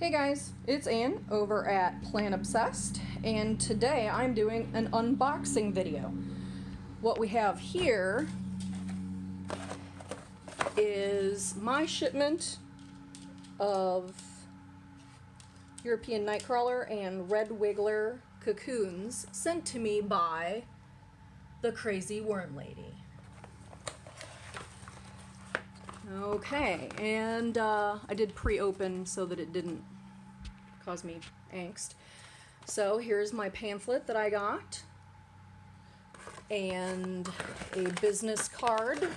Hey guys, it's Ann over at Plant Obsessed, and today I'm doing an unboxing video. What we have here is my shipment of European Nightcrawler and Red Wiggler cocoons sent to me by the Crazy Worm Lady. Okay, and I did pre-open so that it didn't cause me angst. So here's my pamphlet that I got, and a business card,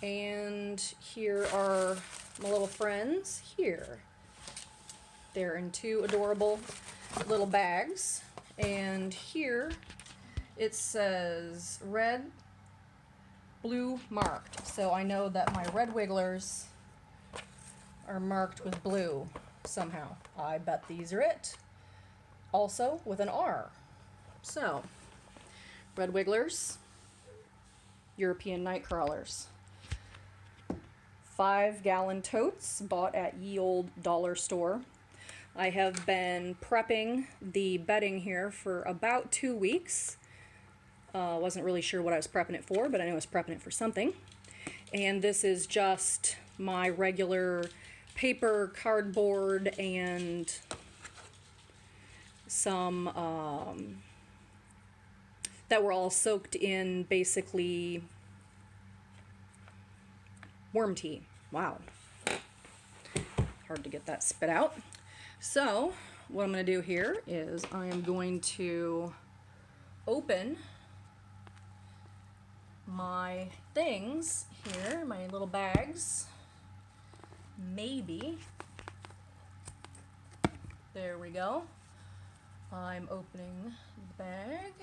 and here are my little friends here. They're in two adorable little bags, and here it says red, blue marked. So I know that my Red Wigglers are marked with blue somehow. I bet these are it. Also with an R. So, Red Wigglers, European Nightcrawlers. 5-gallon totes bought at ye old dollar store. I have been prepping the bedding here for about 2 weeks. Wasn't really sure what I was prepping it for, but I know I was prepping it for something. And this is just my regular paper, cardboard, and some that were all soaked in basically worm tea. Wow. Hard to get that spit out. So what I'm going to do here is I am going to open my things here, my little bags. Maybe. There we go. I'm opening the bag.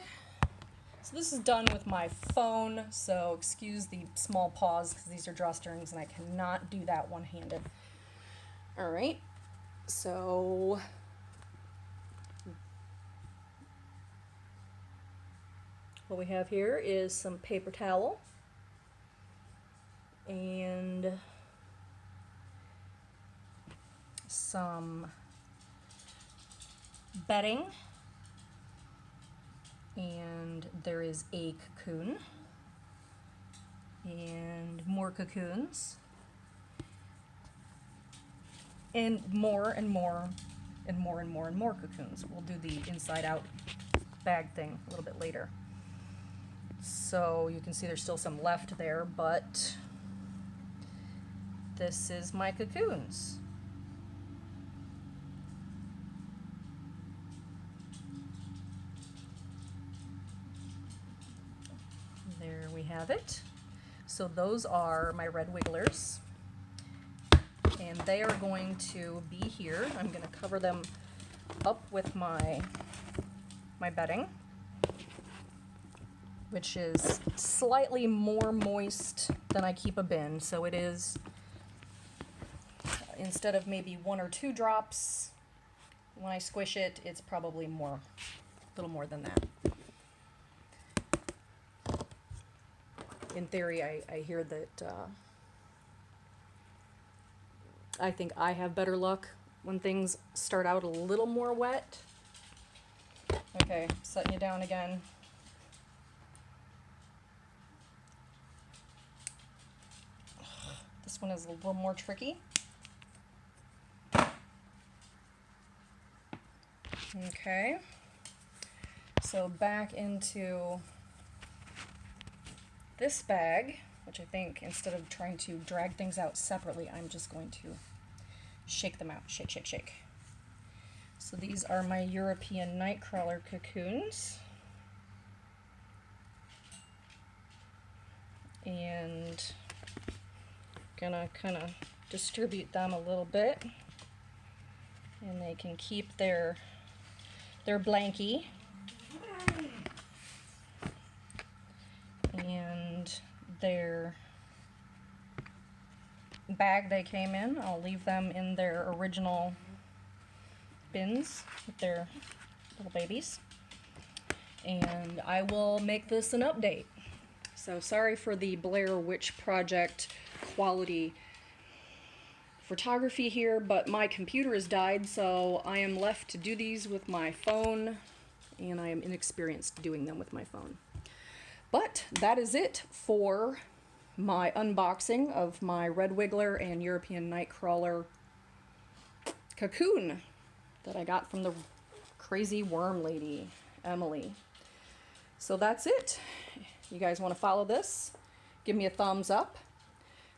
So this is done with my phone, so excuse the small pause because these are drawstrings and I cannot do that one-handed. Alright, so what we have here is some paper towel and some bedding, and there is a cocoon and more cocoons and more and more and more and more and more cocoons. We'll do the inside out bag thing a little bit later. So you can see there's still some left there, but this is my cocoons. There we have it. So those are my Red Wigglers, and they are going to be here. I'm going to cover them up with my bedding, which is slightly more moist than I keep a bin. So it is, instead of maybe 1 or 2 drops, when I squish it, it's probably more, a little more than that. In theory, I hear that I think I have better luck when things start out a little more wet. Okay, setting you down again. This one is a little more tricky. Okay, so back into this bag, which I think instead of trying to drag things out separately, I'm just going to shake them out. Shake, shake, shake. So these are my European Nightcrawler cocoons. And gonna kind of distribute them a little bit, and they can keep their blankie. And their bag they came in, I'll leave them in their original bins with their little babies. And I will make this an update. So sorry for the Blair Witch Project quality photography here, but my computer has died, so I am left to do these with my phone, and I am inexperienced doing them with my phone. But that is it for my unboxing of my Red Wiggler and European Nightcrawler Cocoon that I got from the crazy worm lady, Emily. So that's it. You guys want to follow this? Give me a thumbs up.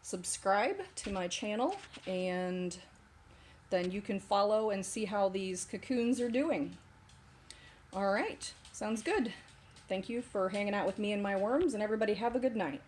Subscribe to my channel, and then you can follow and see how these cocoons are doing. All right, sounds good. Thank you for hanging out with me and my worms, and everybody have a good night.